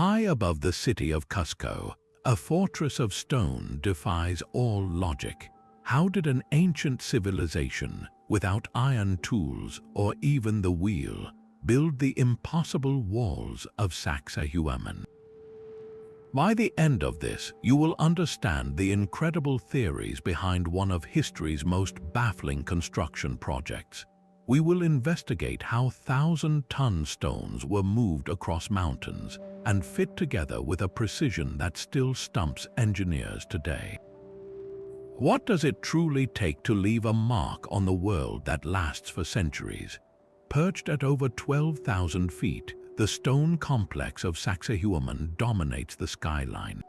High above the city of Cusco, a fortress of stone defies all logic. How did an ancient civilization, without iron tools or even the wheel, build the impossible walls of Sacsayhuaman? By the end of this, you will understand the incredible theories behind one of history's most baffling construction projects. We will investigate how 1,000-ton stones were moved across mountains and fit together with a precision that still stumps engineers today. What does it truly take to leave a mark on the world that lasts for centuries? Perched at over 12,000 feet, the stone complex of Sacsayhuaman dominates the skyline.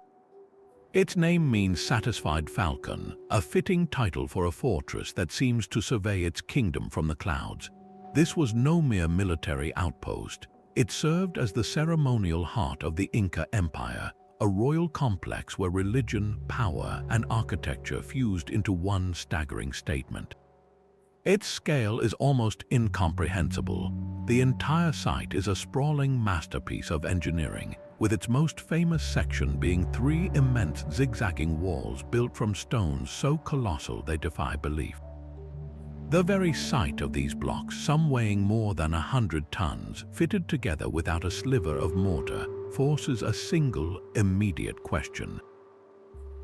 Its name means satisfied falcon, a fitting title for a fortress that seems to survey its kingdom from the clouds. This was no mere military outpost. It served as the ceremonial heart of the Inca Empire, a royal complex where religion, power, and architecture fused into one staggering statement. Its scale is almost incomprehensible. The entire site is a sprawling masterpiece of engineering, with its most famous section being 3 immense zigzagging walls built from stones so colossal they defy belief. The very sight of these blocks, some weighing more than 100 tons, fitted together without a sliver of mortar, forces a single, immediate question.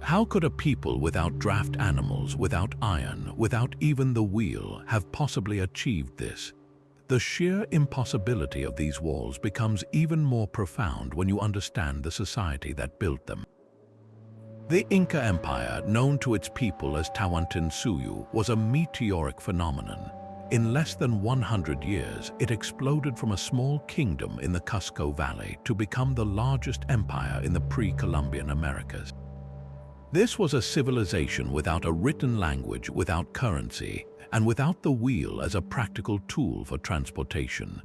How could a people without draft animals, without iron, without even the wheel, have possibly achieved this? The sheer impossibility of these walls becomes even more profound when you understand the society that built them. The Inca Empire, known to its people as Tawantinsuyu, was a meteoric phenomenon. In less than 100 years, it exploded from a small kingdom in the Cusco Valley to become the largest empire in the pre-Columbian Americas. This was a civilization without a written language, without currency, and without the wheel as a practical tool for transportation.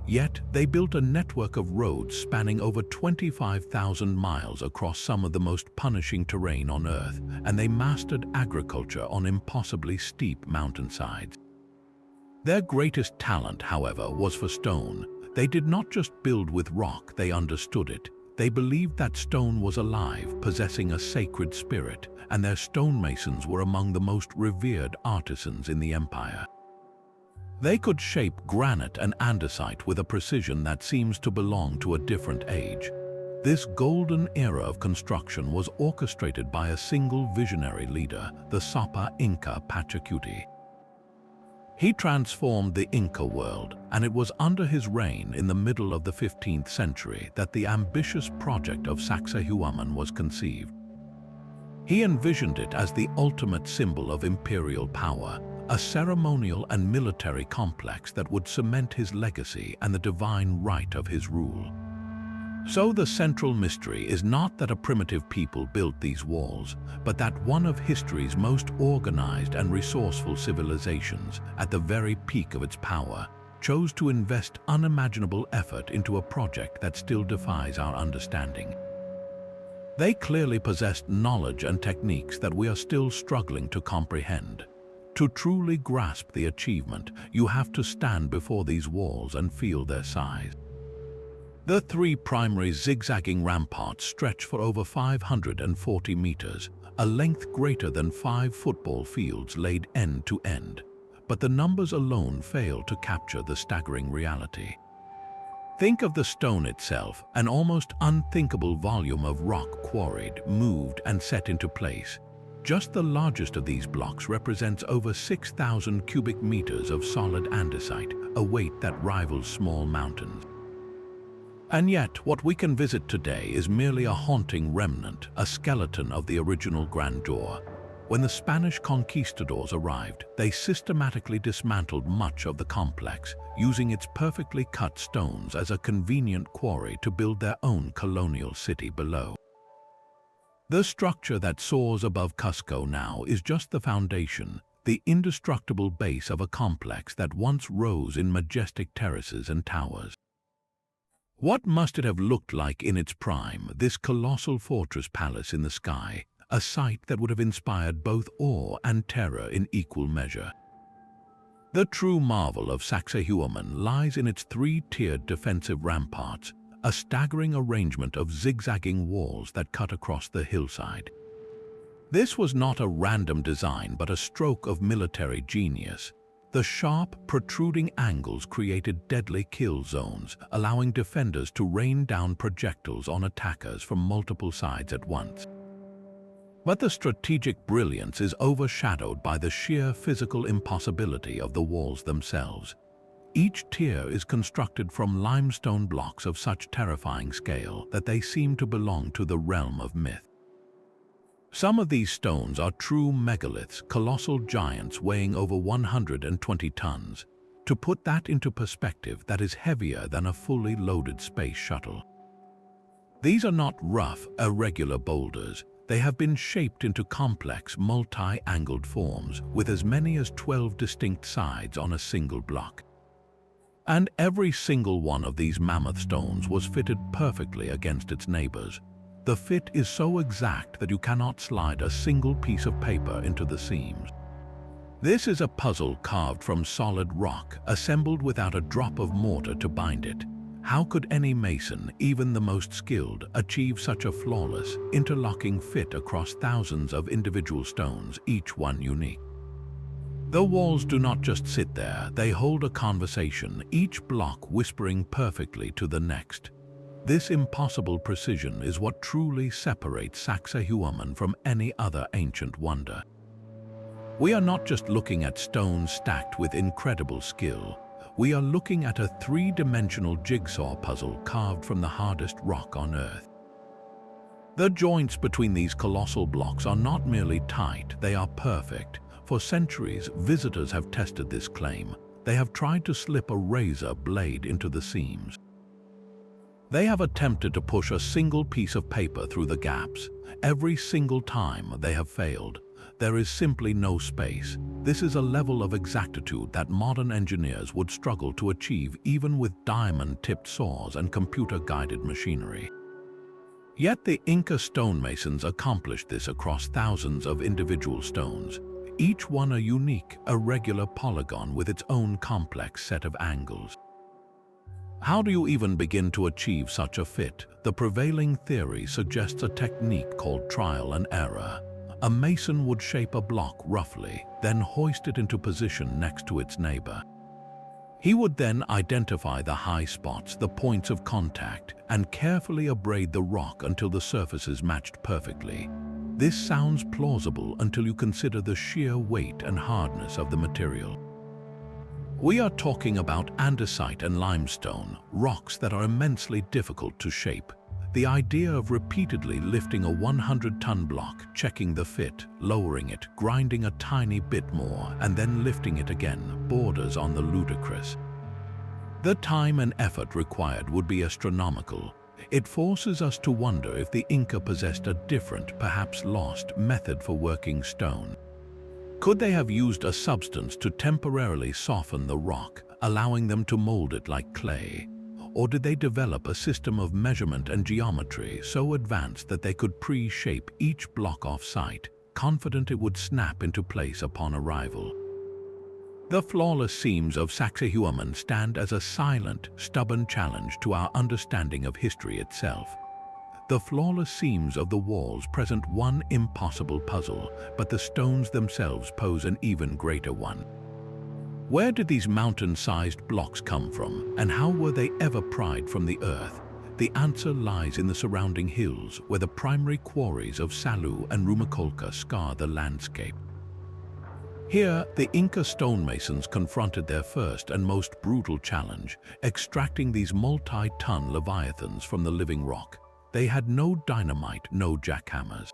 Yet, they built a network of roads spanning over 25,000 miles across some of the most punishing terrain on Earth, and they mastered agriculture on impossibly steep mountainsides. Their greatest talent, however, was for stone. They did not just build with rock, they understood it. They believed that stone was alive, possessing a sacred spirit, and their stonemasons were among the most revered artisans in the empire. They could shape granite and andesite with a precision that seems to belong to a different age. This golden era of construction was orchestrated by a single visionary leader, the Sapa Inca Pachacuti. He transformed the Inca world, and it was under his reign in the middle of the 15th century that the ambitious project of Sacsayhuaman was conceived. He envisioned it as the ultimate symbol of imperial power, a ceremonial and military complex that would cement his legacy and the divine right of his rule. So the central mystery is not that a primitive people built these walls, but that one of history's most organized and resourceful civilizations, at the very peak of its power, chose to invest unimaginable effort into a project that still defies our understanding. They clearly possessed knowledge and techniques that we are still struggling to comprehend. To truly grasp the achievement, you have to stand before these walls and feel their size. The 3 primary zigzagging ramparts stretch for over 540 meters, a length greater than 5 football fields laid end to end. But the numbers alone fail to capture the staggering reality. Think of the stone itself, an almost unthinkable volume of rock quarried, moved, and set into place. Just the largest of these blocks represents over 6,000 cubic meters of solid andesite, a weight that rivals small mountains. And yet, what we can visit today is merely a haunting remnant, a skeleton of the original grandeur. When the Spanish conquistadors arrived, they systematically dismantled much of the complex, using its perfectly cut stones as a convenient quarry to build their own colonial city below. The structure that soars above Cusco now is just the foundation, the indestructible base of a complex that once rose in majestic terraces and towers. What must it have looked like in its prime, this colossal fortress palace in the sky, a sight that would have inspired both awe and terror in equal measure? The true marvel of Sacsayhuaman lies in its 3-tiered defensive ramparts, a staggering arrangement of zigzagging walls that cut across the hillside. This was not a random design but a stroke of military genius. The sharp, protruding angles created deadly kill zones, allowing defenders to rain down projectiles on attackers from multiple sides at once. But the strategic brilliance is overshadowed by the sheer physical impossibility of the walls themselves. Each tier is constructed from limestone blocks of such terrifying scale that they seem to belong to the realm of myth. Some of these stones are true megaliths, colossal giants weighing over 120 tons. To put that into perspective, that is heavier than a fully loaded space shuttle. These are not rough, irregular boulders. They have been shaped into complex, multi-angled forms with as many as 12 distinct sides on a single block. And every single one of these mammoth stones was fitted perfectly against its neighbors. The fit is so exact that you cannot slide a single piece of paper into the seams. This is a puzzle carved from solid rock, assembled without a drop of mortar to bind it. How could any mason, even the most skilled, achieve such a flawless, interlocking fit across thousands of individual stones, each one unique? The walls do not just sit there, they hold a conversation, each block whispering perfectly to the next. This impossible precision is what truly separates Sacsayhuaman from any other ancient wonder. We are not just looking at stones stacked with incredible skill. We are looking at a three-dimensional jigsaw puzzle carved from the hardest rock on Earth. The joints between these colossal blocks are not merely tight, they are perfect. For centuries, visitors have tested this claim. They have tried to slip a razor blade into the seams. They have attempted to push a single piece of paper through the gaps. Every single time they have failed. There is simply no space. This is a level of exactitude that modern engineers would struggle to achieve even with diamond-tipped saws and computer-guided machinery. Yet the Inca stonemasons accomplished this across thousands of individual stones, each one a unique, irregular polygon with its own complex set of angles. How do you even begin to achieve such a fit? The prevailing theory suggests a technique called trial and error. A mason would shape a block roughly, then hoist it into position next to its neighbor. He would then identify the high spots, the points of contact, and carefully abrade the rock until the surfaces matched perfectly. This sounds plausible until you consider the sheer weight and hardness of the material. We are talking about andesite and limestone, rocks that are immensely difficult to shape. The idea of repeatedly lifting a 100-ton block, checking the fit, lowering it, grinding a tiny bit more, and then lifting it again, borders on the ludicrous. The time and effort required would be astronomical. It forces us to wonder if the Inca possessed a different, perhaps lost, method for working stone. Could they have used a substance to temporarily soften the rock, allowing them to mold it like clay? Or did they develop a system of measurement and geometry so advanced that they could pre-shape each block off-site, confident it would snap into place upon arrival? The flawless seams of Sacsayhuaman stand as a silent, stubborn challenge to our understanding of history itself. The flawless seams of the walls present one impossible puzzle, but the stones themselves pose an even greater one. Where did these mountain-sized blocks come from, and how were they ever pried from the earth? The answer lies in the surrounding hills, where the primary quarries of Salu and Viracocha scar the landscape. Here, the Inca stonemasons confronted their first and most brutal challenge, extracting these multi-ton leviathans from the living rock. They had no dynamite, no jackhammers.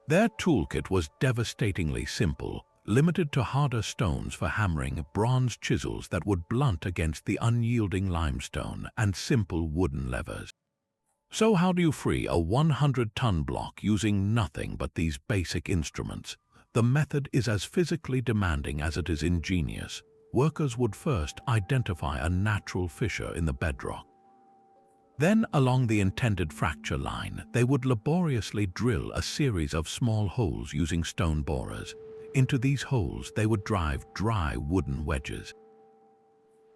Their toolkit was devastatingly simple, limited to harder stones for hammering, bronze chisels that would blunt against the unyielding limestone, and simple wooden levers. So how do you free a 100-ton block using nothing but these basic instruments? The method is as physically demanding as it is ingenious. Workers would first identify a natural fissure in the bedrock. Then, along the intended fracture line, they would laboriously drill a series of small holes using stone borers. Into these holes, they would drive dry wooden wedges.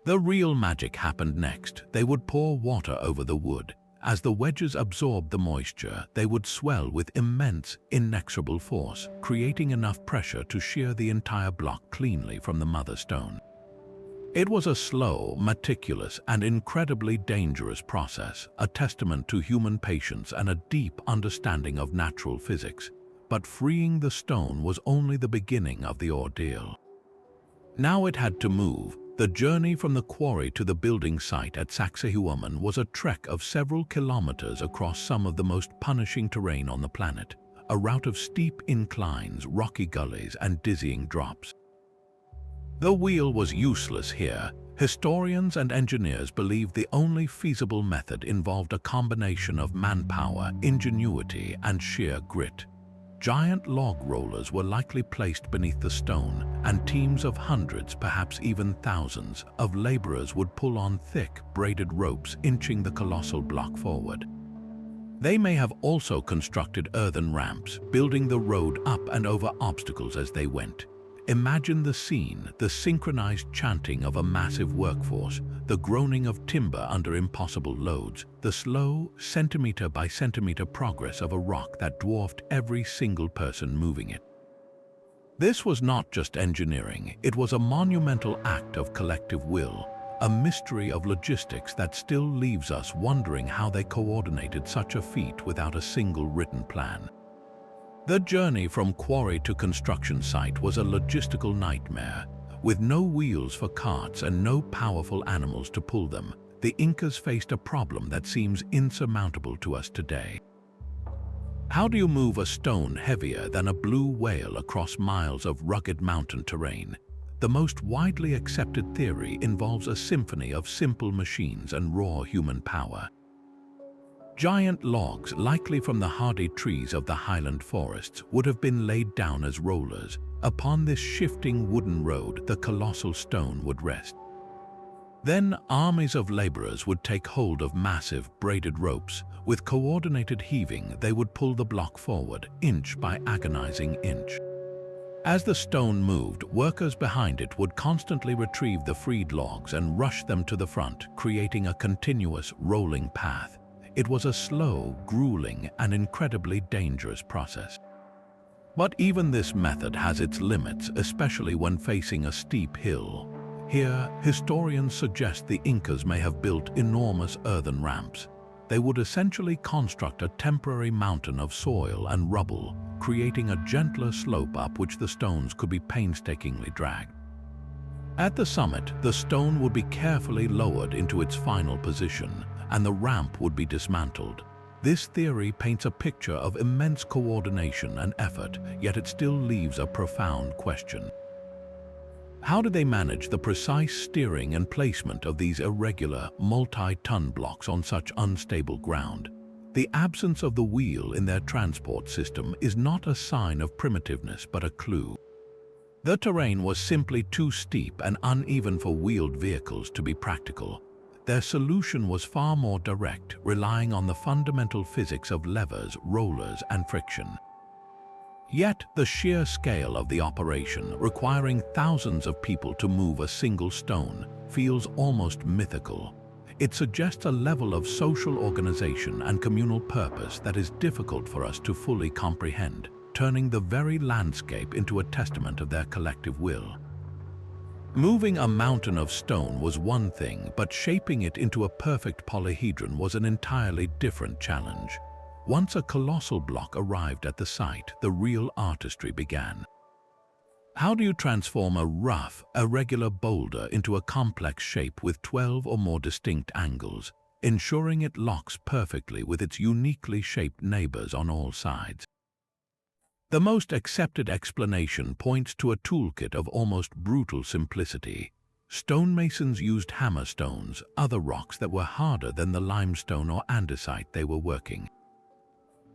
The real magic happened next. They would pour water over the wood. As the wedges absorbed the moisture, they would swell with immense, inexorable force, creating enough pressure to shear the entire block cleanly from the mother stone. It was a slow, meticulous, and incredibly dangerous process, a testament to human patience and a deep understanding of natural physics. But freeing the stone was only the beginning of the ordeal. Now it had to move. The journey from the quarry to the building site at Sacsayhuaman was a trek of several kilometers across some of the most punishing terrain on the planet, a route of steep inclines, rocky gullies, and dizzying drops. The wheel was useless here. Historians and engineers believed the only feasible method involved a combination of manpower, ingenuity, and sheer grit. Giant log rollers were likely placed beneath the stone, and teams of hundreds, perhaps even thousands, of laborers would pull on thick, braided ropes, inching the colossal block forward. They may have also constructed earthen ramps, building the road up and over obstacles as they went. Imagine the scene, the synchronized chanting of a massive workforce, the groaning of timber under impossible loads, the slow, centimeter-by-centimeter progress of a rock that dwarfed every single person moving it. This was not just engineering, it was a monumental act of collective will, a mystery of logistics that still leaves us wondering how they coordinated such a feat without a single written plan. The journey from quarry to construction site was a logistical nightmare. With no wheels for carts and no powerful animals to pull them, the Incas faced a problem that seems insurmountable to us today. How do you move a stone heavier than a blue whale across miles of rugged mountain terrain? The most widely accepted theory involves a symphony of simple machines and raw human power. Giant logs, likely from the hardy trees of the highland forests, would have been laid down as rollers. Upon this shifting wooden road, the colossal stone would rest. Then armies of laborers would take hold of massive, braided ropes. With coordinated heaving, they would pull the block forward, inch by agonizing inch. As the stone moved, workers behind it would constantly retrieve the freed logs and rush them to the front, creating a continuous, rolling path. It was a slow, grueling, and incredibly dangerous process. But even this method has its limits, especially when facing a steep hill. Here, historians suggest the Incas may have built enormous earthen ramps. They would essentially construct a temporary mountain of soil and rubble, creating a gentler slope up which the stones could be painstakingly dragged. At the summit, the stone would be carefully lowered into its final position, and the ramp would be dismantled. This theory paints a picture of immense coordination and effort, yet it still leaves a profound question. How did they manage the precise steering and placement of these irregular, multi-ton blocks on such unstable ground? The absence of the wheel in their transport system is not a sign of primitiveness but a clue. The terrain was simply too steep and uneven for wheeled vehicles to be practical. Their solution was far more direct, relying on the fundamental physics of levers, rollers, and friction. Yet the sheer scale of the operation, requiring thousands of people to move a single stone, feels almost mythical. It suggests a level of social organization and communal purpose that is difficult for us to fully comprehend, turning the very landscape into a testament of their collective will. Moving a mountain of stone was one thing, but shaping it into a perfect polyhedron was an entirely different challenge. Once a colossal block arrived at the site, the real artistry began. How do you transform a rough, irregular boulder into a complex shape with 12 or more distinct angles, ensuring it locks perfectly with its uniquely shaped neighbors on all sides? The most accepted explanation points to a toolkit of almost brutal simplicity. Stonemasons used hammerstones, other rocks that were harder than the limestone or andesite they were working.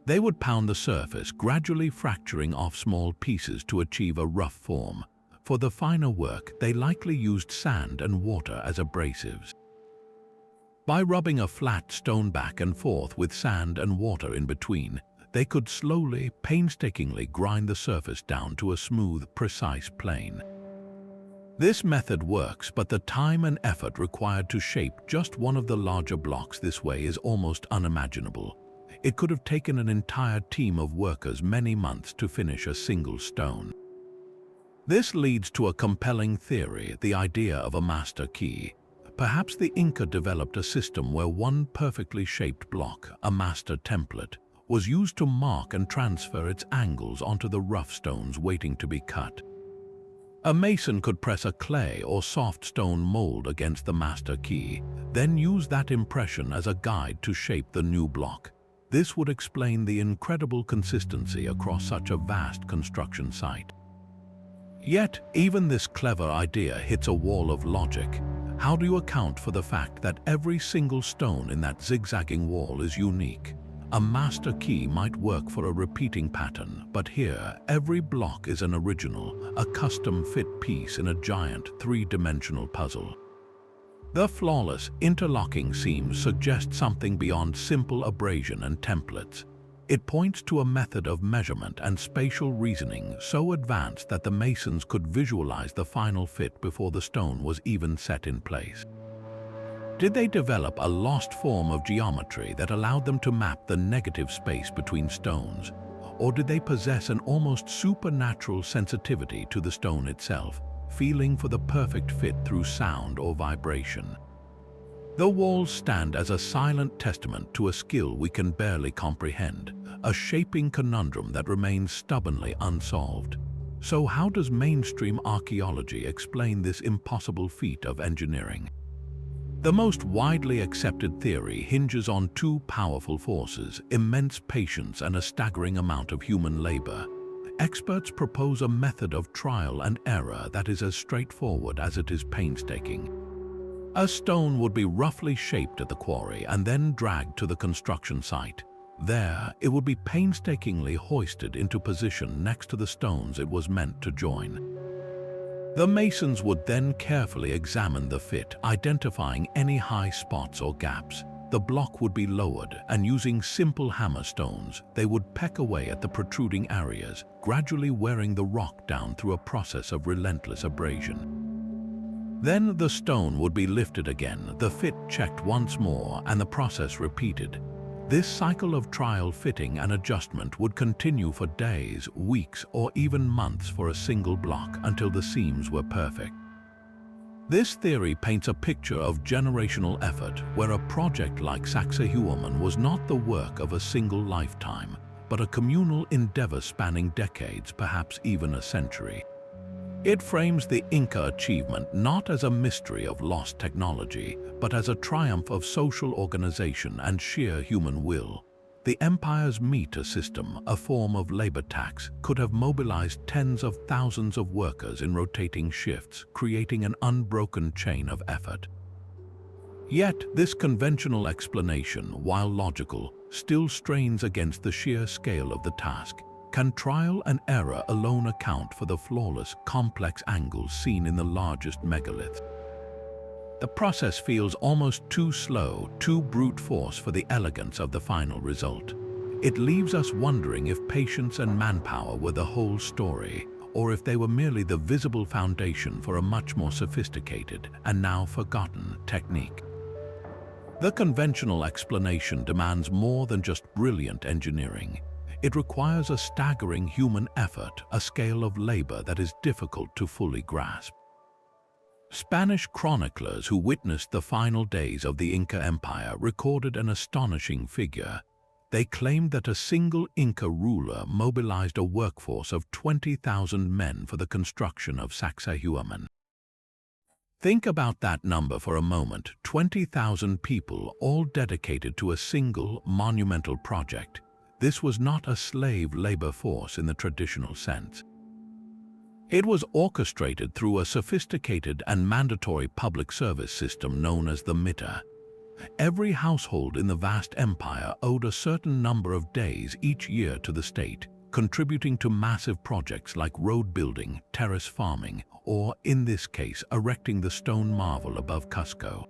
They would pound the surface, gradually fracturing off small pieces to achieve a rough form. For the finer work, they likely used sand and water as abrasives. By rubbing a flat stone back and forth with sand and water in between, they could slowly, painstakingly grind the surface down to a smooth, precise plane. This method works, but the time and effort required to shape just one of the larger blocks this way is almost unimaginable. It could have taken an entire team of workers many months to finish a single stone. This leads to a compelling theory, the idea of a master key. Perhaps the Inca developed a system where one perfectly shaped block, a master template, was used to mark and transfer its angles onto the rough stones waiting to be cut. A mason could press a clay or soft stone mold against the master key, then use that impression as a guide to shape the new block. This would explain the incredible consistency across such a vast construction site. Yet, even this clever idea hits a wall of logic. How do you account for the fact that every single stone in that zigzagging wall is unique? A master key might work for a repeating pattern, but here, every block is an original, a custom-fit piece in a giant three-dimensional puzzle. The flawless, interlocking seams suggest something beyond simple abrasion and templates. It points to a method of measurement and spatial reasoning so advanced that the masons could visualize the final fit before the stone was even set in place. Did they develop a lost form of geometry that allowed them to map the negative space between stones? Or did they possess an almost supernatural sensitivity to the stone itself, feeling for the perfect fit through sound or vibration? The walls stand as a silent testament to a skill we can barely comprehend, a shaping conundrum that remains stubbornly unsolved. So how does mainstream archaeology explain this impossible feat of engineering? The most widely accepted theory hinges on two powerful forces: immense patience and a staggering amount of human labor. Experts propose a method of trial and error that is as straightforward as it is painstaking. A stone would be roughly shaped at the quarry and then dragged to the construction site. There, it would be painstakingly hoisted into position next to the stones it was meant to join. The masons would then carefully examine the fit, identifying any high spots or gaps. The block would be lowered, and using simple hammer stones, they would peck away at the protruding areas, gradually wearing the rock down through a process of relentless abrasion. Then the stone would be lifted again, the fit checked once more, and the process repeated. This cycle of trial, fitting, and adjustment would continue for days, weeks, or even months for a single block until the seams were perfect. This theory paints a picture of generational effort where a project like Sacsayhuaman was not the work of a single lifetime, but a communal endeavor spanning decades, perhaps even a century. It frames the Inca achievement not as a mystery of lost technology, but as a triumph of social organization and sheer human will. The empire's meter system, a form of labor tax, could have mobilized tens of thousands of workers in rotating shifts, creating an unbroken chain of effort. Yet, this conventional explanation, while logical, still strains against the sheer scale of the task. Can trial and error alone account for the flawless, complex angles seen in the largest megaliths? The process feels almost too slow, too brute force for the elegance of the final result. It leaves us wondering if patience and manpower were the whole story, or if they were merely the visible foundation for a much more sophisticated and now forgotten technique. The conventional explanation demands more than just brilliant engineering. It requires a staggering human effort, a scale of labor that is difficult to fully grasp. Spanish chroniclers who witnessed the final days of the Inca Empire recorded an astonishing figure. They claimed that a single Inca ruler mobilized a workforce of 20,000 men for the construction of Sacsayhuaman. Think about that number for a moment: 20,000 people, all dedicated to a single, monumental project. This was not a slave labor force in the traditional sense. It was orchestrated through a sophisticated and mandatory public service system known as the mitter. Every household in the vast empire owed a certain number of days each year to the state, contributing to massive projects like road building, terrace farming, or, in this case, erecting the stone marvel above Cusco.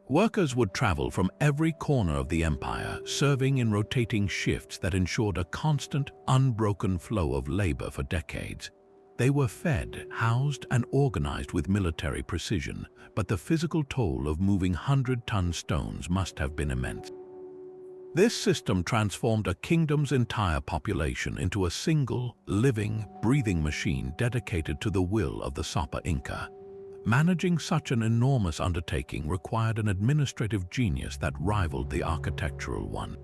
Workers would travel from every corner of the empire, serving in rotating shifts that ensured a constant, unbroken flow of labor for decades. They were fed, housed, and organized with military precision, but the physical toll of moving 100-ton stones must have been immense. This system transformed a kingdom's entire population into a single, living, breathing machine dedicated to the will of the Sapa Inca. Managing such an enormous undertaking required an administrative genius that rivaled the architectural one.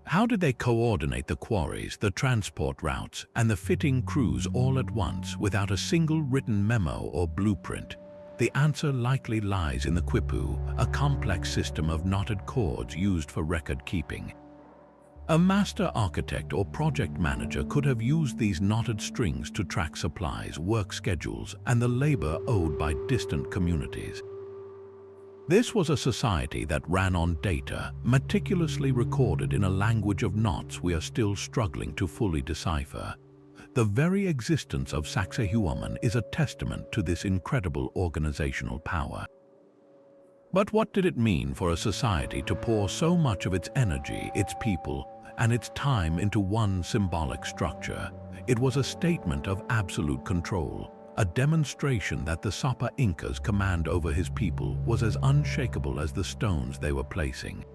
How did they coordinate the quarries, the transport routes, and the fitting crews all at once without a single written memo or blueprint? The answer likely lies in the quipu, a complex system of knotted cords used for record keeping. A master architect or project manager could have used these knotted strings to track supplies, work schedules, and the labor owed by distant communities. This was a society that ran on data, meticulously recorded in a language of knots we are still struggling to fully decipher. The very existence of Sacsayhuaman is a testament to this incredible organizational power. But what did it mean for a society to pour so much of its energy, its people, and its time into one symbolic structure? It was a statement of absolute control, a demonstration that the Sapa Inca's command over his people was as unshakable as the stones they were placing.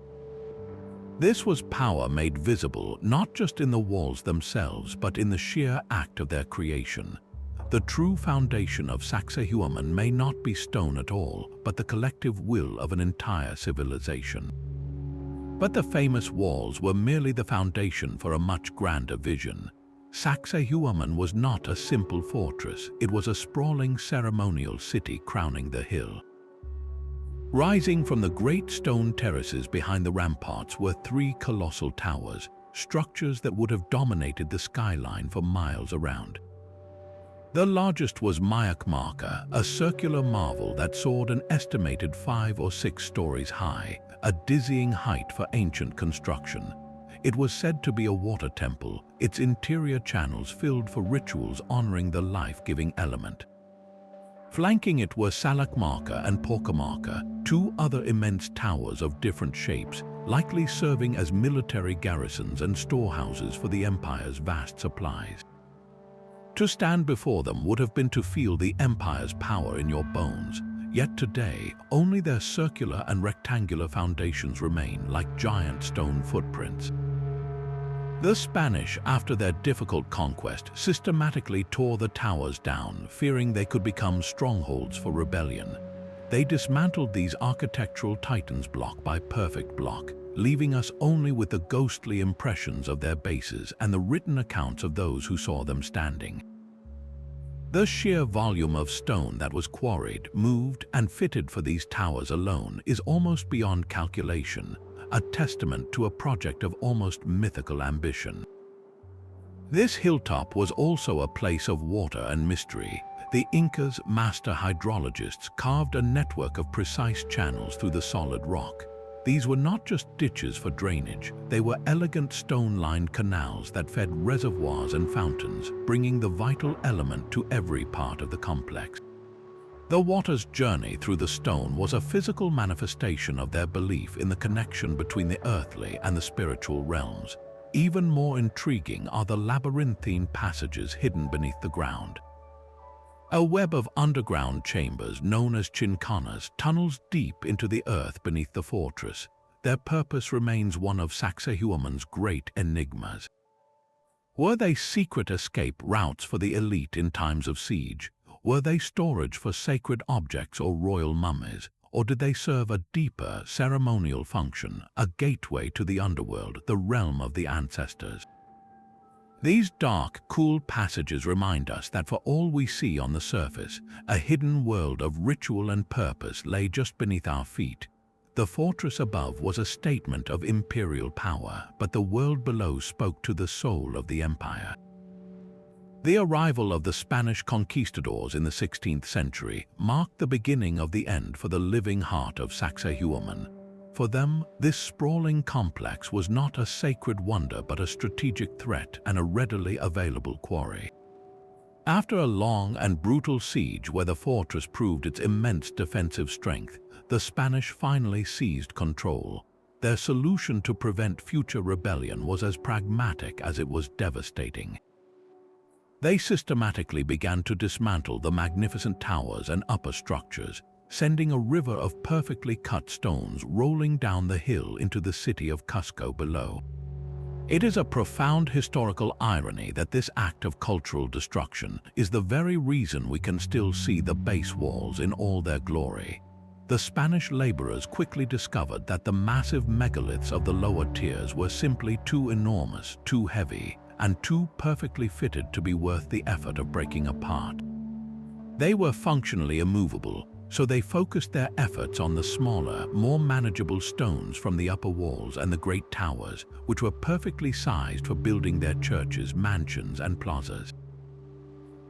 This was power made visible not just in the walls themselves, but in the sheer act of their creation. The true foundation of Sacsayhuaman may not be stone at all, but the collective will of an entire civilization. But the famous walls were merely the foundation for a much grander vision. Sacsayhuaman was not a simple fortress, it was a sprawling ceremonial city crowning the hill. Rising from the great stone terraces behind the ramparts were 3 colossal towers, structures that would have dominated the skyline for miles around. The largest was Mayakmarka, a circular marvel that soared an estimated 5 or 6 stories high, a dizzying height for ancient construction. It was said to be a water temple, its interior channels filled for rituals honoring the life-giving element. Flanking it were Salakmarka and Porkamarka, 2 other immense towers of different shapes, likely serving as military garrisons and storehouses for the empire's vast supplies. To stand before them would have been to feel the empire's power in your bones, yet today only their circular and rectangular foundations remain like giant stone footprints. The Spanish, after their difficult conquest, systematically tore the towers down, fearing they could become strongholds for rebellion. They dismantled these architectural titans block by perfect block, leaving us only with the ghostly impressions of their bases and the written accounts of those who saw them standing. The sheer volume of stone that was quarried, moved, and fitted for these towers alone is almost beyond calculation, a testament to a project of almost mythical ambition. This hilltop was also a place of water and mystery. The Incas' master hydrologists carved a network of precise channels through the solid rock. These were not just ditches for drainage, they were elegant stone-lined canals that fed reservoirs and fountains, bringing the vital element to every part of the complex. The water's journey through the stone was a physical manifestation of their belief in the connection between the earthly and the spiritual realms. Even more intriguing are the labyrinthine passages hidden beneath the ground. A web of underground chambers known as chincanas tunnels deep into the earth beneath the fortress. Their purpose remains one of Sacsayhuaman's great enigmas. Were they secret escape routes for the elite in times of siege? Were they storage for sacred objects or royal mummies? Or did they serve a deeper ceremonial function, a gateway to the underworld, the realm of the ancestors? These dark, cool passages remind us that for all we see on the surface, a hidden world of ritual and purpose lay just beneath our feet. The fortress above was a statement of imperial power, but the world below spoke to the soul of the empire. The arrival of the Spanish conquistadors in the 16th century marked the beginning of the end for the living heart of Sacsayhuaman. For them, this sprawling complex was not a sacred wonder but a strategic threat and a readily available quarry. After a long and brutal siege where the fortress proved its immense defensive strength, the Spanish finally seized control. Their solution to prevent future rebellion was as pragmatic as it was devastating. They systematically began to dismantle the magnificent towers and upper structures, sending a river of perfectly cut stones rolling down the hill into the city of Cusco below. It is a profound historical irony that this act of cultural destruction is the very reason we can still see the base walls in all their glory. The Spanish laborers quickly discovered that the massive megaliths of the lower tiers were simply too enormous, too heavy, and too perfectly fitted to be worth the effort of breaking apart. They were functionally immovable, so they focused their efforts on the smaller, more manageable stones from the upper walls and the great towers, which were perfectly sized for building their churches, mansions, and plazas.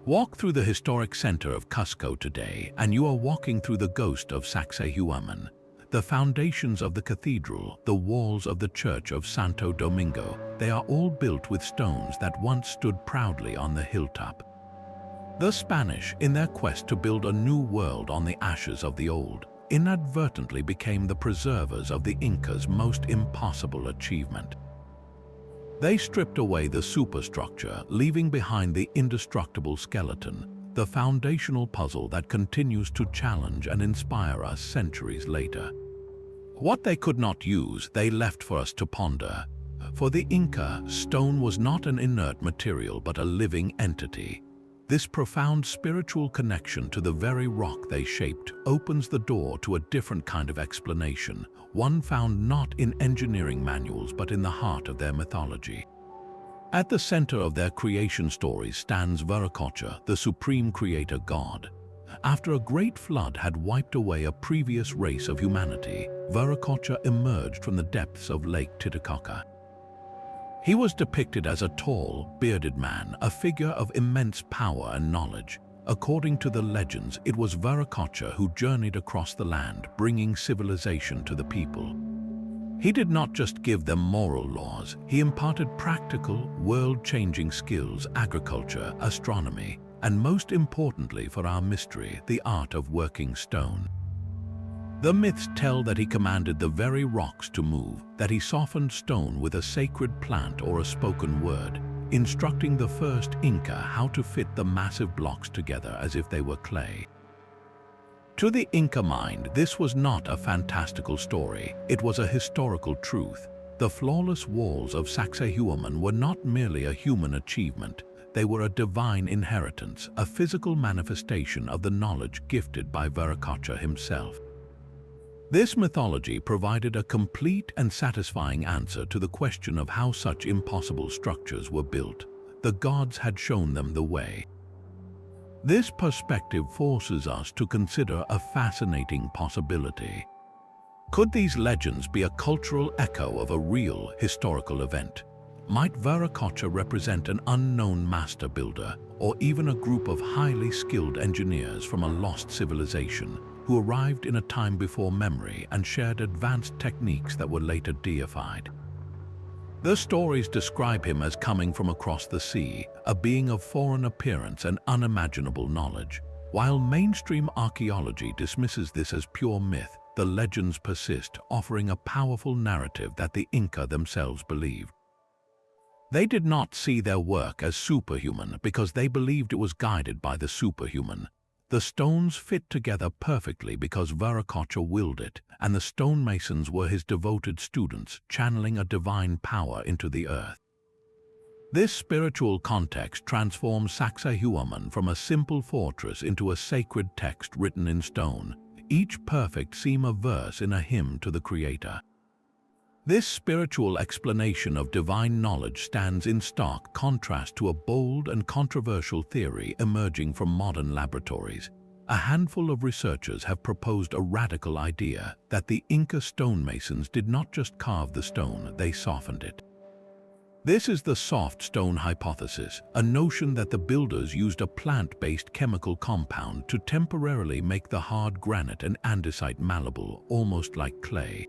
Walk through the historic center of Cusco today, and you are walking through the ghost of Sacsayhuaman. The foundations of the cathedral, the walls of the church of Santo Domingo, they are all built with stones that once stood proudly on the hilltop. The Spanish, in their quest to build a new world on the ashes of the old, inadvertently became the preservers of the Incas' most impossible achievement. They stripped away the superstructure, leaving behind the indestructible skeleton, the foundational puzzle that continues to challenge and inspire us centuries later. What they could not use, they left for us to ponder. For the Inca, stone was not an inert material but a living entity. This profound spiritual connection to the very rock they shaped opens the door to a different kind of explanation, one found not in engineering manuals but in the heart of their mythology. At the center of their creation stories stands Viracocha, the supreme creator god. After a great flood had wiped away a previous race of humanity, Viracocha emerged from the depths of Lake Titicaca. He was depicted as a tall, bearded man, a figure of immense power and knowledge. According to the legends, it was Viracocha who journeyed across the land, bringing civilization to the people. He did not just give them moral laws, he imparted practical, world-changing skills, agriculture, astronomy, and most importantly for our mystery, the art of working stone. The myths tell that he commanded the very rocks to move, that he softened stone with a sacred plant or a spoken word, instructing the first Inca how to fit the massive blocks together as if they were clay. To the Inca mind, this was not a fantastical story, it was a historical truth. The flawless walls of Sacsayhuaman were not merely a human achievement, they were a divine inheritance, a physical manifestation of the knowledge gifted by Viracocha himself. This mythology provided a complete and satisfying answer to the question of how such impossible structures were built. The gods had shown them the way. This perspective forces us to consider a fascinating possibility. Could these legends be a cultural echo of a real historical event? Might Viracocha represent an unknown master builder, or even a group of highly skilled engineers from a lost civilization who arrived in a time before memory and shared advanced techniques that were later deified? The stories describe him as coming from across the sea, a being of foreign appearance and unimaginable knowledge. While mainstream archaeology dismisses this as pure myth, the legends persist, offering a powerful narrative that the Inca themselves believed. They did not see their work as superhuman because they believed it was guided by the superhuman. The stones fit together perfectly because Viracocha willed it, and the stonemasons were his devoted students, channeling a divine power into the earth. This spiritual context transforms Sacsayhuaman from a simple fortress into a sacred text written in stone, each perfect seam a verse in a hymn to the Creator. This spiritual explanation of divine knowledge stands in stark contrast to a bold and controversial theory emerging from modern laboratories. A handful of researchers have proposed a radical idea that the Inca stonemasons did not just carve the stone, they softened it. This is the soft stone hypothesis, a notion that the builders used a plant-based chemical compound to temporarily make the hard granite and andesite malleable, almost like clay.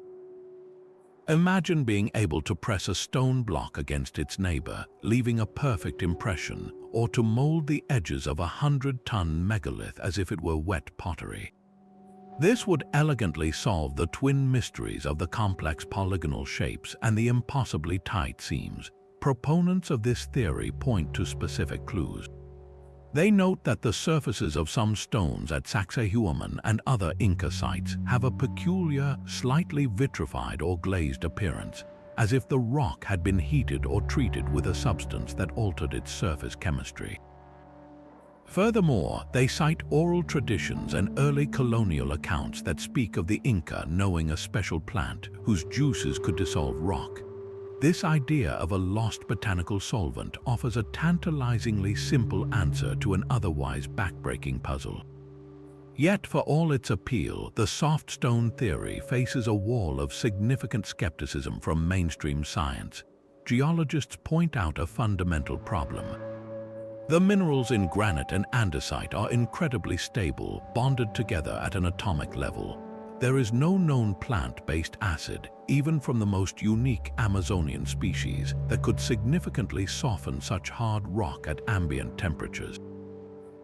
Imagine being able to press a stone block against its neighbor, leaving a perfect impression, or to mold the edges of a 100-ton megalith as if it were wet pottery. This would elegantly solve the twin mysteries of the complex polygonal shapes and the impossibly tight seams. Proponents of this theory point to specific clues. They note that the surfaces of some stones at Sacsayhuaman and other Inca sites have a peculiar, slightly vitrified or glazed appearance, as if the rock had been heated or treated with a substance that altered its surface chemistry. Furthermore, they cite oral traditions and early colonial accounts that speak of the Inca knowing a special plant whose juices could dissolve rock. This idea of a lost botanical solvent offers a tantalizingly simple answer to an otherwise backbreaking puzzle. Yet, for all its appeal, the soft stone theory faces a wall of significant skepticism from mainstream science. Geologists point out a fundamental problem. The minerals in granite and andesite are incredibly stable, bonded together at an atomic level. There is no known plant-based acid, even from the most unique Amazonian species, that could significantly soften such hard rock at ambient temperatures.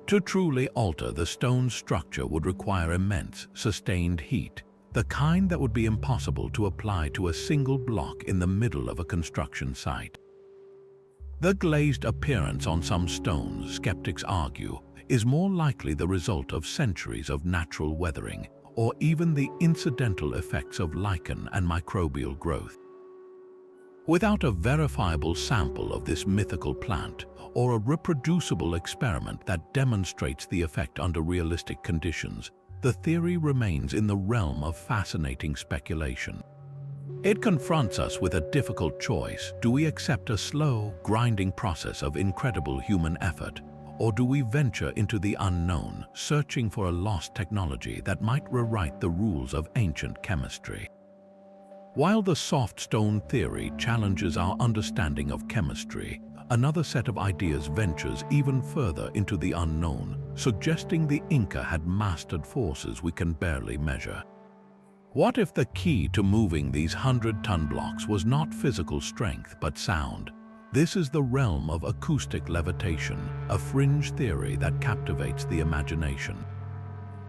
To truly alter the stone's structure would require immense, sustained heat, the kind that would be impossible to apply to a single block in the middle of a construction site. The glazed appearance on some stones, skeptics argue, is more likely the result of centuries of natural weathering, or even the incidental effects of lichen and microbial growth. Without a verifiable sample of this mythical plant, or a reproducible experiment that demonstrates the effect under realistic conditions, the theory remains in the realm of fascinating speculation. It confronts us with a difficult choice. Do we accept a slow, grinding process of incredible human effort, or do we venture into the unknown, searching for a lost technology that might rewrite the rules of ancient chemistry? While the soft stone theory challenges our understanding of chemistry, another set of ideas ventures even further into the unknown, suggesting the Inca had mastered forces we can barely measure. What if the key to moving these 100-ton blocks was not physical strength but sound? This is the realm of acoustic levitation, a fringe theory that captivates the imagination.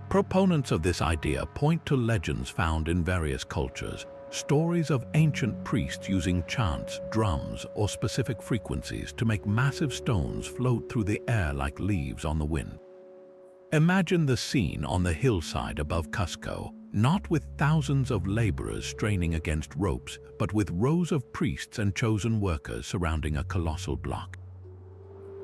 Proponents of this idea point to legends found in various cultures, stories of ancient priests using chants, drums, or specific frequencies to make massive stones float through the air like leaves on the wind. Imagine the scene on the hillside above Cusco, not with thousands of laborers straining against ropes, but with rows of priests and chosen workers surrounding a colossal block.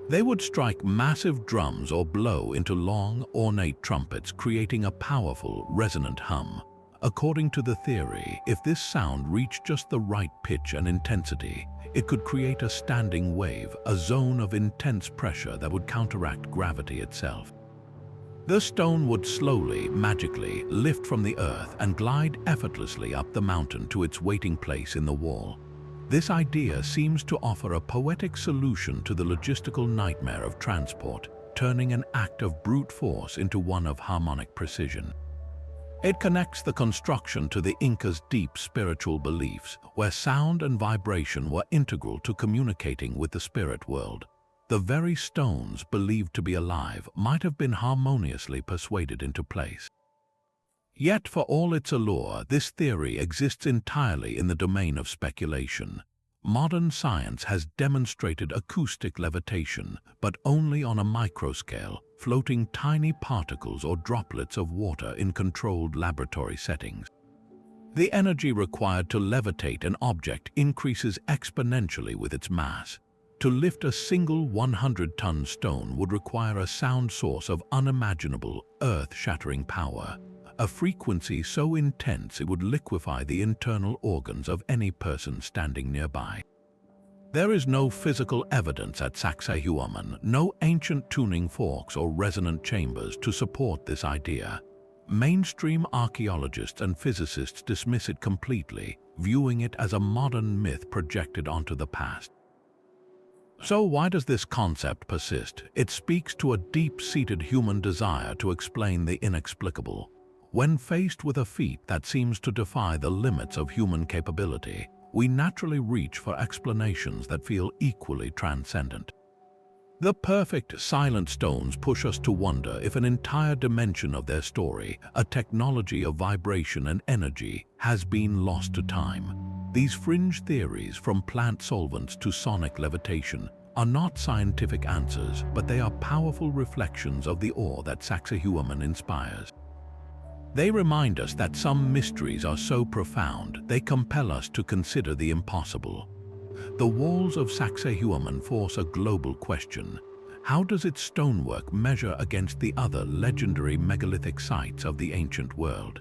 They would strike massive drums or blow into long, ornate trumpets, creating a powerful, resonant hum. According to the theory, if this sound reached just the right pitch and intensity, it could create a standing wave, a zone of intense pressure that would counteract gravity itself. The stone would slowly, magically, lift from the earth and glide effortlessly up the mountain to its waiting place in the wall. This idea seems to offer a poetic solution to the logistical nightmare of transport, turning an act of brute force into one of harmonic precision. It connects the construction to the Incas' deep spiritual beliefs, where sound and vibration were integral to communicating with the spirit world. The very stones believed to be alive might have been harmoniously persuaded into place. Yet, for all its allure, this theory exists entirely in the domain of speculation. Modern science has demonstrated acoustic levitation, but only on a microscale, floating tiny particles or droplets of water in controlled laboratory settings. The energy required to levitate an object increases exponentially with its mass. To lift a single 100-ton stone would require a sound source of unimaginable, earth-shattering power, a frequency so intense it would liquefy the internal organs of any person standing nearby. There is no physical evidence at Sacsayhuaman, no ancient tuning forks or resonant chambers to support this idea. Mainstream archaeologists and physicists dismiss it completely, viewing it as a modern myth projected onto the past. So why does this concept persist? It speaks to a deep-seated human desire to explain the inexplicable. When faced with a feat that seems to defy the limits of human capability, we naturally reach for explanations that feel equally transcendent. The perfect silent stones push us to wonder if an entire dimension of their story, a technology of vibration and energy, has been lost to time. These fringe theories, from plant solvents to sonic levitation, are not scientific answers, but they are powerful reflections of the awe that Sacsayhuaman inspires. They remind us that some mysteries are so profound, they compel us to consider the impossible. The walls of Sacsayhuaman force a global question. How does its stonework measure against the other legendary megalithic sites of the ancient world?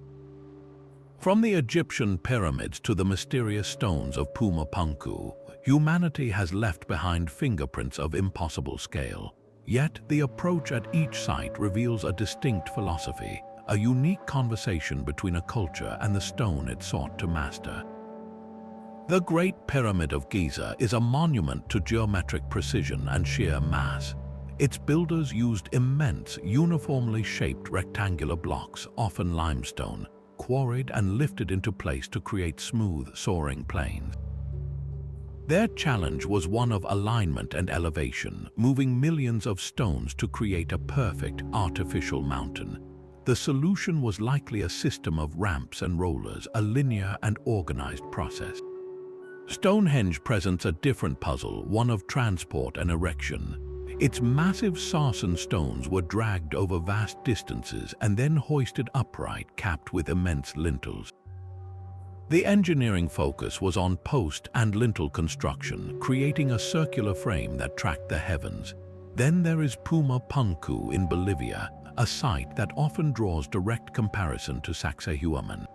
From the Egyptian pyramids to the mysterious stones of Pumapunku, humanity has left behind fingerprints of impossible scale. Yet the approach at each site reveals a distinct philosophy, a unique conversation between a culture and the stone it sought to master. The Great Pyramid of Giza is a monument to geometric precision and sheer mass. Its builders used immense, uniformly shaped rectangular blocks, often limestone, quarried and lifted into place to create smooth, soaring plains. Their challenge was one of alignment and elevation, moving millions of stones to create a perfect, artificial mountain. The solution was likely a system of ramps and rollers, a linear and organized process. Stonehenge presents a different puzzle, one of transport and erection. Its massive sarsen stones were dragged over vast distances and then hoisted upright, capped with immense lintels. The engineering focus was on post and lintel construction, creating a circular frame that tracked the heavens. Then there is Pumapunku in Bolivia, a site that often draws direct comparison to Sacsayhuaman.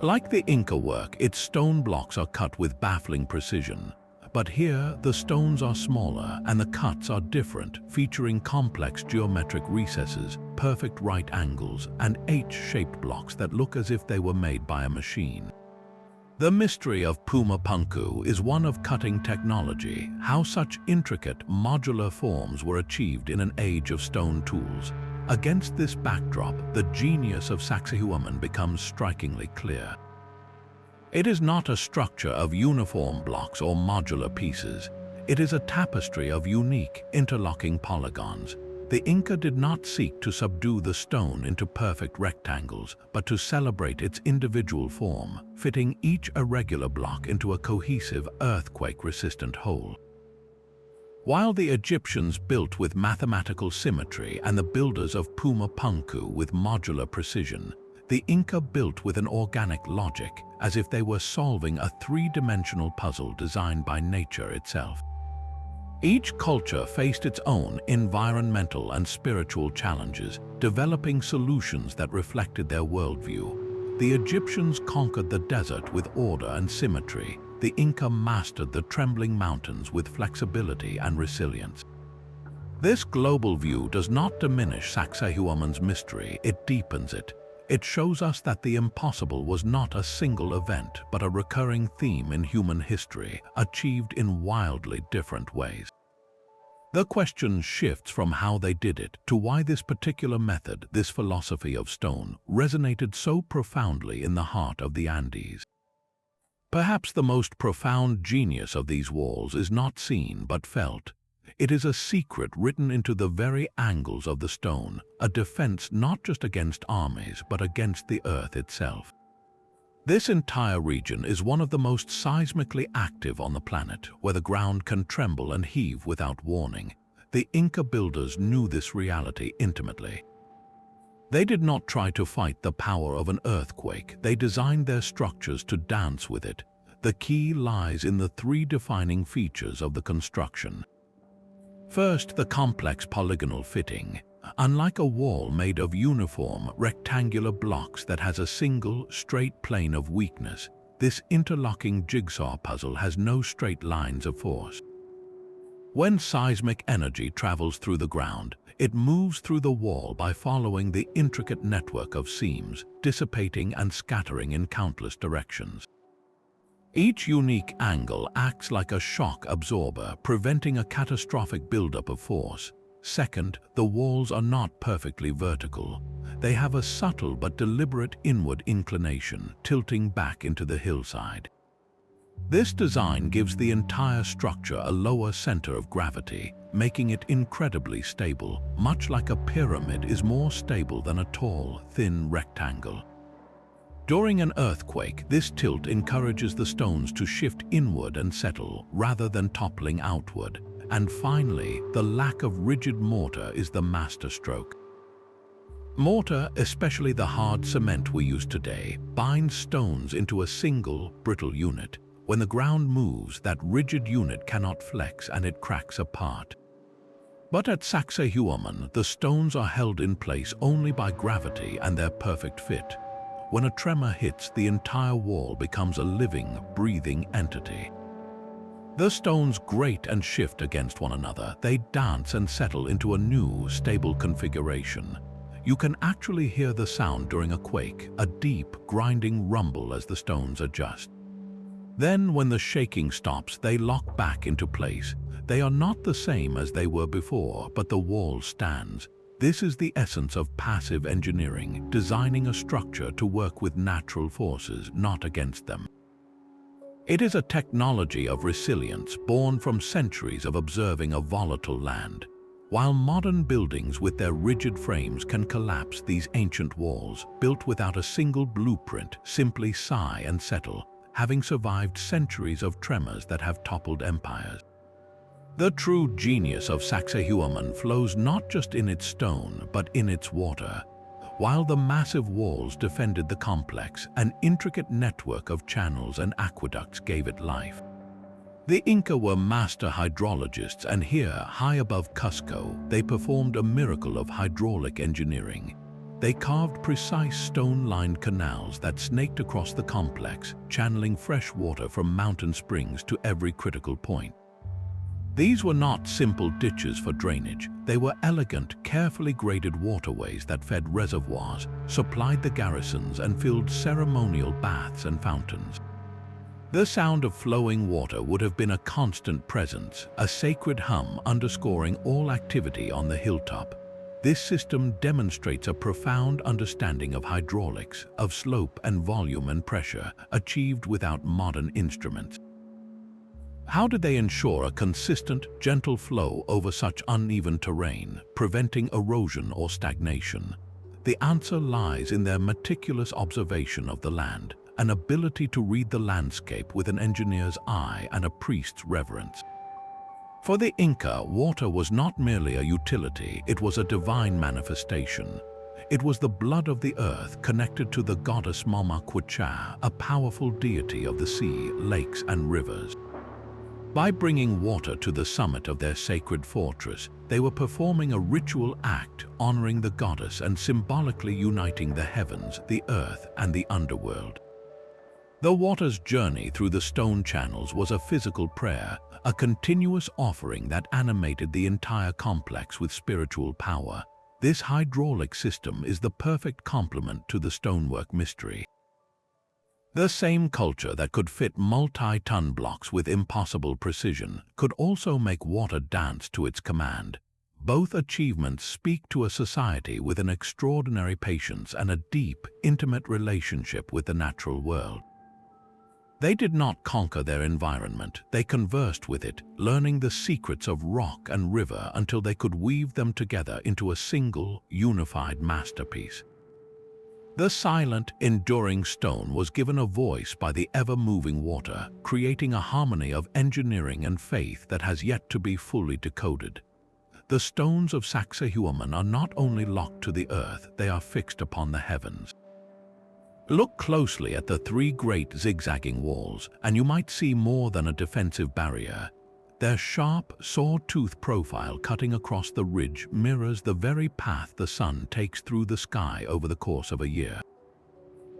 Like the Inca work, its stone blocks are cut with baffling precision. But here, the stones are smaller and the cuts are different, featuring complex geometric recesses, perfect right angles, and H-shaped blocks that look as if they were made by a machine. The mystery of Pumapunku is one of cutting technology, how such intricate, modular forms were achieved in an age of stone tools. Against this backdrop, the genius of Sacsayhuaman becomes strikingly clear. It is not a structure of uniform blocks or modular pieces. It is a tapestry of unique, interlocking polygons. The Inca did not seek to subdue the stone into perfect rectangles, but to celebrate its individual form, fitting each irregular block into a cohesive, earthquake-resistant whole. While the Egyptians built with mathematical symmetry and the builders of Pumapunku with modular precision, the Inca built with an organic logic, as if they were solving a three-dimensional puzzle designed by nature itself. Each culture faced its own environmental and spiritual challenges, developing solutions that reflected their worldview. The Egyptians conquered the desert with order and symmetry. The Inca mastered the trembling mountains with flexibility and resilience. This global view does not diminish Sacsayhuaman's mystery, it deepens it. It shows us that the impossible was not a single event, but a recurring theme in human history, achieved in wildly different ways. The question shifts from how they did it to why this particular method, this philosophy of stone, resonated so profoundly in the heart of the Andes. Perhaps the most profound genius of these walls is not seen but felt. It is a secret written into the very angles of the stone, a defense not just against armies but against the earth itself. This entire region is one of the most seismically active on the planet, where the ground can tremble and heave without warning. The Inca builders knew this reality intimately. They did not try to fight the power of an earthquake, they designed their structures to dance with it. The key lies in the three defining features of the construction. First, the complex polygonal fitting. Unlike a wall made of uniform, rectangular blocks that has a single, straight plane of weakness, this interlocking jigsaw puzzle has no straight lines of force. When seismic energy travels through the ground, it moves through the wall by following the intricate network of seams, dissipating and scattering in countless directions. Each unique angle acts like a shock absorber, preventing a catastrophic buildup of force. Second, the walls are not perfectly vertical. They have a subtle but deliberate inward inclination, tilting back into the hillside. This design gives the entire structure a lower center of gravity, making it incredibly stable, much like a pyramid is more stable than a tall, thin rectangle. During an earthquake, this tilt encourages the stones to shift inward and settle rather than toppling outward. And finally, the lack of rigid mortar is the masterstroke. Mortar, especially the hard cement we use today, binds stones into a single, brittle unit. When the ground moves, that rigid unit cannot flex and it cracks apart. But at Sacsayhuaman, the stones are held in place only by gravity and their perfect fit. When a tremor hits, the entire wall becomes a living, breathing entity. The stones grate and shift against one another. They dance and settle into a new, stable configuration. You can actually hear the sound during a quake, a deep, grinding rumble as the stones adjust. Then, when the shaking stops, they lock back into place. They are not the same as they were before, but the wall stands. This is the essence of passive engineering, designing a structure to work with natural forces, not against them. It is a technology of resilience born from centuries of observing a volatile land. While modern buildings with their rigid frames can collapse, these ancient walls, built without a single blueprint, simply sigh and settle, having survived centuries of tremors that have toppled empires. The true genius of Sacsayhuaman flows not just in its stone, but in its water. While the massive walls defended the complex, an intricate network of channels and aqueducts gave it life. The Inca were master hydrologists, and here, high above Cusco, they performed a miracle of hydraulic engineering. They carved precise stone-lined canals that snaked across the complex, channeling fresh water from mountain springs to every critical point. These were not simple ditches for drainage. They were elegant, carefully graded waterways that fed reservoirs, supplied the garrisons, and filled ceremonial baths and fountains. The sound of flowing water would have been a constant presence, a sacred hum underscoring all activity on the hilltop. This system demonstrates a profound understanding of hydraulics, of slope and volume and pressure, achieved without modern instruments. How did they ensure a consistent, gentle flow over such uneven terrain, preventing erosion or stagnation? The answer lies in their meticulous observation of the land, an ability to read the landscape with an engineer's eye and a priest's reverence. For the Inca, water was not merely a utility, it was a divine manifestation. It was the blood of the earth connected to the goddess Pachacuti, a powerful deity of the sea, lakes, and rivers. By bringing water to the summit of their sacred fortress, they were performing a ritual act honoring the goddess and symbolically uniting the heavens, the earth, and the underworld. The water's journey through the stone channels was a physical prayer, a continuous offering that animated the entire complex with spiritual power. This hydraulic system is the perfect complement to the stonework mystery. The same culture that could fit multi-ton blocks with impossible precision could also make water dance to its command. Both achievements speak to a society with an extraordinary patience and a deep, intimate relationship with the natural world. They did not conquer their environment, they conversed with it, learning the secrets of rock and river until they could weave them together into a single, unified masterpiece. The silent, enduring stone was given a voice by the ever-moving water, creating a harmony of engineering and faith that has yet to be fully decoded. The stones of Sacsayhuaman are not only locked to the earth, they are fixed upon the heavens. Look closely at the three great zigzagging walls, and you might see more than a defensive barrier. Their sharp, saw-tooth profile cutting across the ridge mirrors the very path the sun takes through the sky over the course of a year.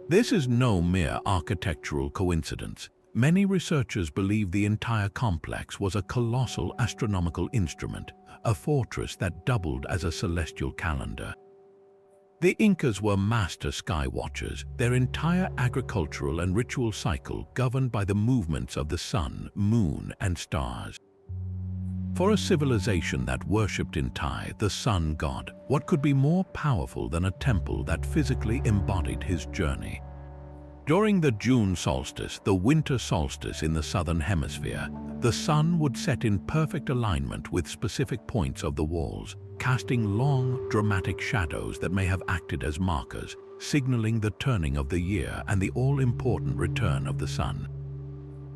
This is no mere architectural coincidence. Many researchers believe the entire complex was a colossal astronomical instrument, a fortress that doubled as a celestial calendar. The Incas were master sky watchers, their entire agricultural and ritual cycle governed by the movements of the sun, moon, and stars. For a civilization that worshipped Inti, the sun god, what could be more powerful than a temple that physically embodied his journey? During the June solstice, the winter solstice in the southern hemisphere, the sun would set in perfect alignment with specific points of the walls, casting long, dramatic shadows that may have acted as markers, signaling the turning of the year and the all-important return of the sun.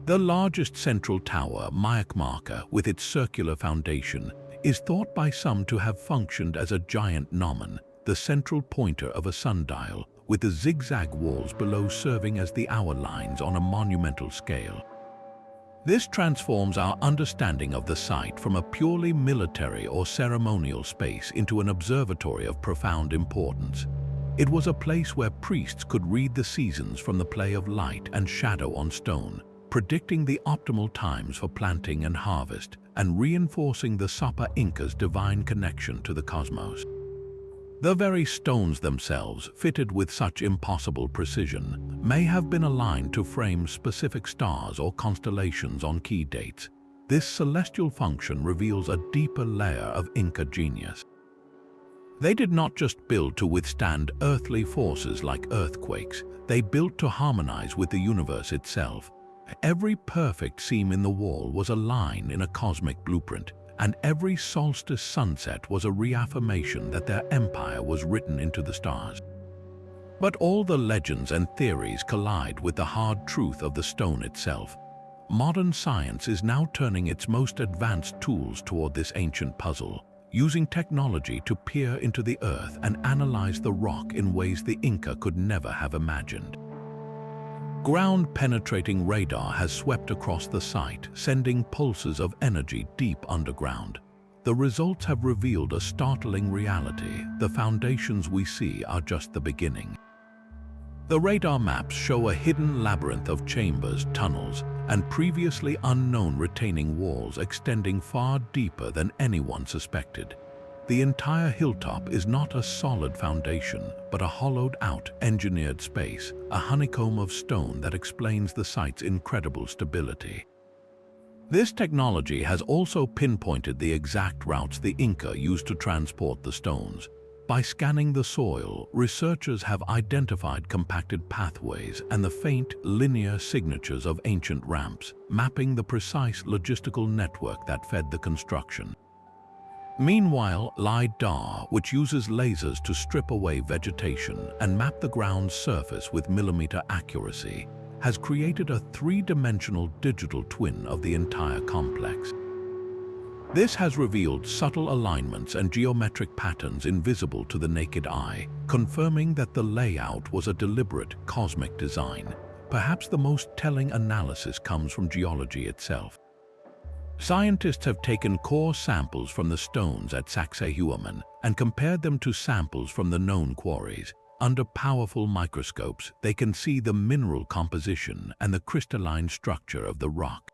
The largest central tower, Mayakmaka, with its circular foundation, is thought by some to have functioned as a giant gnomon, the central pointer of a sundial, with the zigzag walls below serving as the hour lines on a monumental scale. This transforms our understanding of the site from a purely military or ceremonial space into an observatory of profound importance. It was a place where priests could read the seasons from the play of light and shadow on stone, predicting the optimal times for planting and harvest, and reinforcing the Sapa Inca's divine connection to the cosmos. The very stones themselves, fitted with such impossible precision, may have been aligned to frame specific stars or constellations on key dates. This celestial function reveals a deeper layer of Inca genius. They did not just build to withstand earthly forces like earthquakes, they built to harmonize with the universe itself. Every perfect seam in the wall was a line in a cosmic blueprint, and every solstice sunset was a reaffirmation that their empire was written into the stars. But all the legends and theories collide with the hard truth of the stone itself. Modern science is now turning its most advanced tools toward this ancient puzzle, using technology to peer into the earth and analyze the rock in ways the Inca could never have imagined. Ground-penetrating radar has swept across the site, sending pulses of energy deep underground. The results have revealed a startling reality. The foundations we see are just the beginning. The radar maps show a hidden labyrinth of chambers, tunnels, and previously unknown retaining walls extending far deeper than anyone suspected. The entire hilltop is not a solid foundation, but a hollowed-out, engineered space, a honeycomb of stone that explains the site's incredible stability. This technology has also pinpointed the exact routes the Inca used to transport the stones. By scanning the soil, researchers have identified compacted pathways and the faint, linear signatures of ancient ramps, mapping the precise logistical network that fed the construction. Meanwhile, LiDAR, which uses lasers to strip away vegetation and map the ground's surface with millimeter accuracy, has created a three-dimensional digital twin of the entire complex. This has revealed subtle alignments and geometric patterns invisible to the naked eye, confirming that the layout was a deliberate, cosmic design. Perhaps the most telling analysis comes from geology itself. Scientists have taken core samples from the stones at Sacsayhuaman and compared them to samples from the known quarries. Under powerful microscopes, they can see the mineral composition and the crystalline structure of the rock.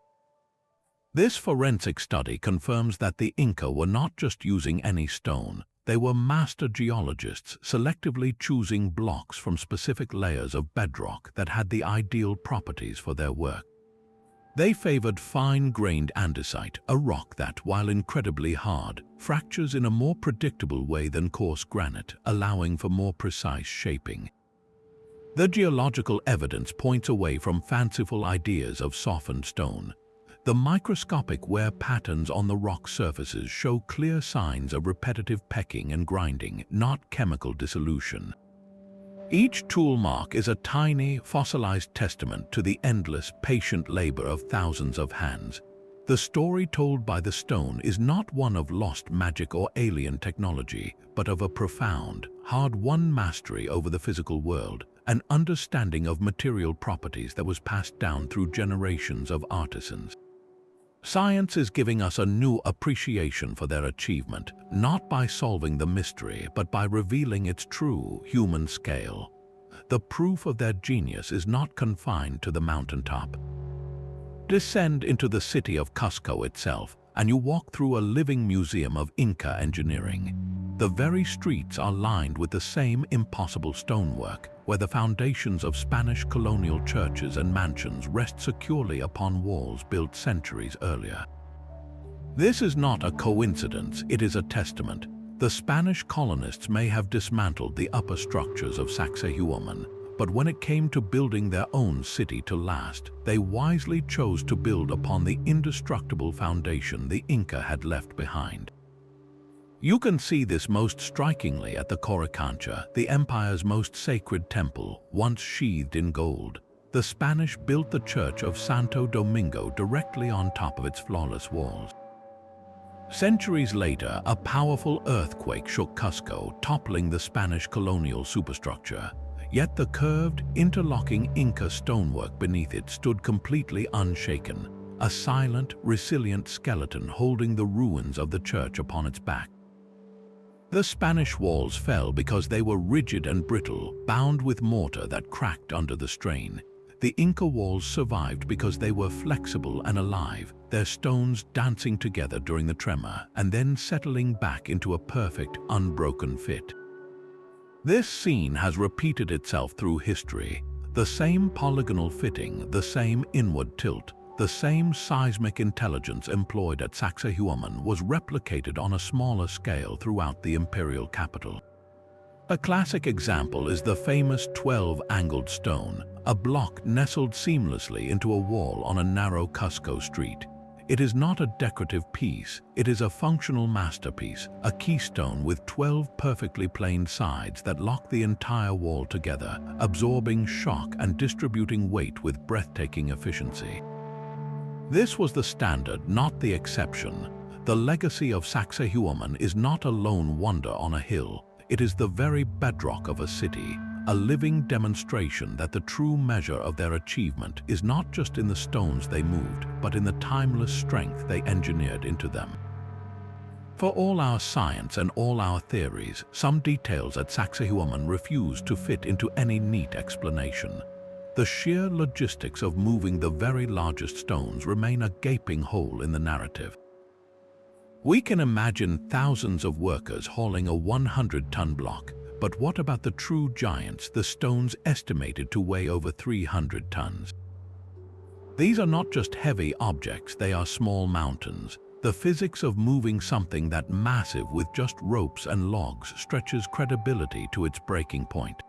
This forensic study confirms that the Inca were not just using any stone. They were master geologists, selectively choosing blocks from specific layers of bedrock that had the ideal properties for their work. They favored fine-grained andesite, a rock that, while incredibly hard, fractures in a more predictable way than coarse granite, allowing for more precise shaping. The geological evidence points away from fanciful ideas of softened stone. The microscopic wear patterns on the rock surfaces show clear signs of repetitive pecking and grinding, not chemical dissolution. Each tool mark is a tiny, fossilized testament to the endless, patient labor of thousands of hands. The story told by the stone is not one of lost magic or alien technology, but of a profound, hard-won mastery over the physical world, an understanding of material properties that was passed down through generations of artisans. Science is giving us a new appreciation for their achievement, not by solving the mystery, but by revealing its true human scale. The proof of their genius is not confined to the mountaintop. Descend into the city of Cusco itself, and you walk through a living museum of Inca engineering. The very streets are lined with the same impossible stonework, where the foundations of Spanish colonial churches and mansions rest securely upon walls built centuries earlier. This is not a coincidence, it is a testament. The Spanish colonists may have dismantled the upper structures of Sacsayhuaman, but when it came to building their own city to last, they wisely chose to build upon the indestructible foundation the Inca had left behind. You can see this most strikingly at the Coricancha, the empire's most sacred temple, once sheathed in gold. The Spanish built the church of Santo Domingo directly on top of its flawless walls. Centuries later, a powerful earthquake shook Cusco, toppling the Spanish colonial superstructure. Yet the curved, interlocking Inca stonework beneath it stood completely unshaken, a silent, resilient skeleton holding the ruins of the church upon its back. The Spanish walls fell because they were rigid and brittle, bound with mortar that cracked under the strain. The Inca walls survived because they were flexible and alive, their stones dancing together during the tremor and then settling back into a perfect, unbroken fit. This scene has repeated itself through history. The same polygonal fitting, the same inward tilt, the same seismic intelligence employed at Sacsayhuaman was replicated on a smaller scale throughout the imperial capital. A classic example is the famous 12-angled stone, a block nestled seamlessly into a wall on a narrow Cusco street. It is not a decorative piece, it is a functional masterpiece, a keystone with 12 perfectly planed sides that lock the entire wall together, absorbing shock and distributing weight with breathtaking efficiency. This was the standard, not the exception. The legacy of Sacsayhuaman is not a lone wonder on a hill. It is the very bedrock of a city, a living demonstration that the true measure of their achievement is not just in the stones they moved, but in the timeless strength they engineered into them. For all our science and all our theories, some details at Sacsayhuaman refuse to fit into any neat explanation. The sheer logistics of moving the very largest stones remain a gaping hole in the narrative. We can imagine thousands of workers hauling a 100-ton block, but what about the true giants, the stones estimated to weigh over 300 tons? These are not just heavy objects, they are small mountains. The physics of moving something that massive with just ropes and logs stretches credibility to its breaking point.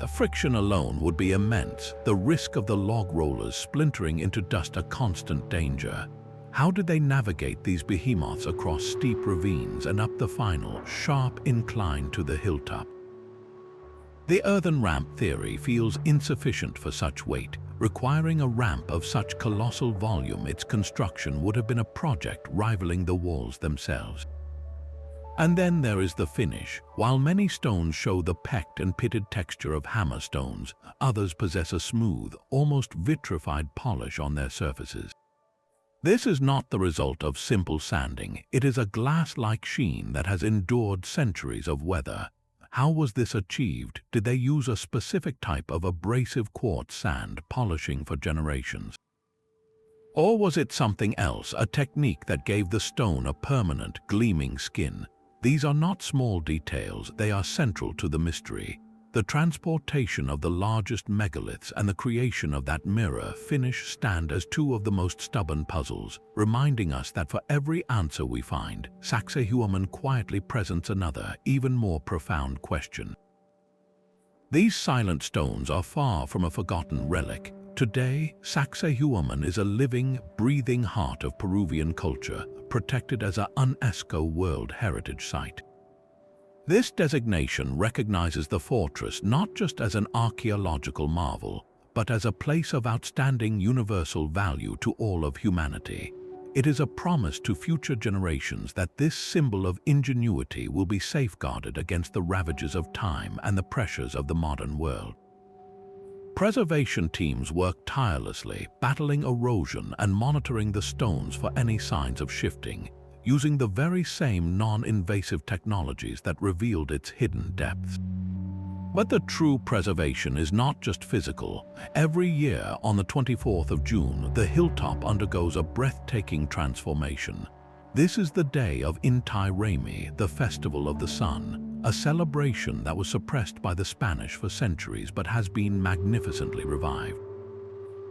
The friction alone would be immense, the risk of the log rollers splintering into dust a constant danger. How did they navigate these behemoths across steep ravines and up the final, sharp incline to the hilltop? The earthen ramp theory feels insufficient for such weight. Requiring a ramp of such colossal volume, its construction would have been a project rivaling the walls themselves. And then there is the finish. While many stones show the pecked and pitted texture of hammer stones, others possess a smooth, almost vitrified polish on their surfaces. This is not the result of simple sanding. It is a glass-like sheen that has endured centuries of weather. How was this achieved? Did they use a specific type of abrasive quartz sand polishing for generations? Or was it something else, a technique that gave the stone a permanent, gleaming skin? These are not small details, they are central to the mystery. The transportation of the largest megaliths and the creation of that mirror finish stand as two of the most stubborn puzzles, reminding us that for every answer we find, Sacsayhuaman quietly presents another, even more profound question. These silent stones are far from a forgotten relic. Today, Sacsayhuaman is a living, breathing heart of Peruvian culture, protected as a UNESCO World Heritage Site. This designation recognizes the fortress not just as an archaeological marvel, but as a place of outstanding universal value to all of humanity. It is a promise to future generations that this symbol of ingenuity will be safeguarded against the ravages of time and the pressures of the modern world. Preservation teams work tirelessly, battling erosion and monitoring the stones for any signs of shifting, using the very same non-invasive technologies that revealed its hidden depths. But the true preservation is not just physical. Every year, on the 24th of June, the hilltop undergoes a breathtaking transformation. This is the day of Inti Raymi, the Festival of the Sun, a celebration that was suppressed by the Spanish for centuries but has been magnificently revived.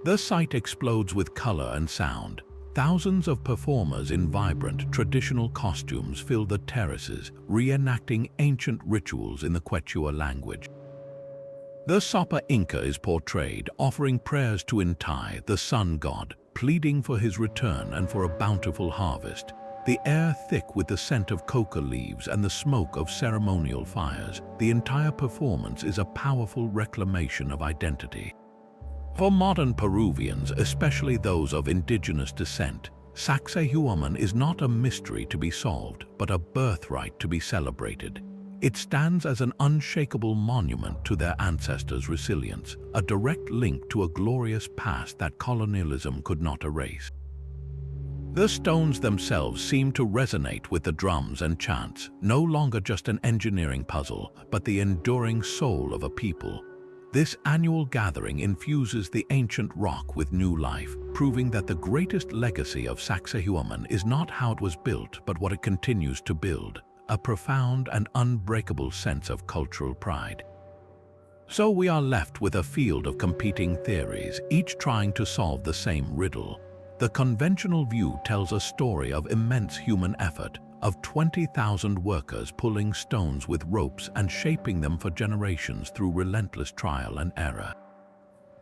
The site explodes with color and sound. Thousands of performers in vibrant, traditional costumes fill the terraces, reenacting ancient rituals in the Quechua language. The Sapa Inca is portrayed, offering prayers to Inti, the sun god, pleading for his return and for a bountiful harvest. The air thick with the scent of coca leaves and the smoke of ceremonial fires, the entire performance is a powerful reclamation of identity. For modern Peruvians, especially those of indigenous descent, Sacsayhuaman is not a mystery to be solved, but a birthright to be celebrated. It stands as an unshakable monument to their ancestors' resilience, a direct link to a glorious past that colonialism could not erase. The stones themselves seem to resonate with the drums and chants, no longer just an engineering puzzle, but the enduring soul of a people. This annual gathering infuses the ancient rock with new life, proving that the greatest legacy of Sacsayhuaman is not how it was built, but what it continues to build, a profound and unbreakable sense of cultural pride. So we are left with a field of competing theories, each trying to solve the same riddle. The conventional view tells a story of immense human effort, of 20,000 workers pulling stones with ropes and shaping them for generations through relentless trial and error.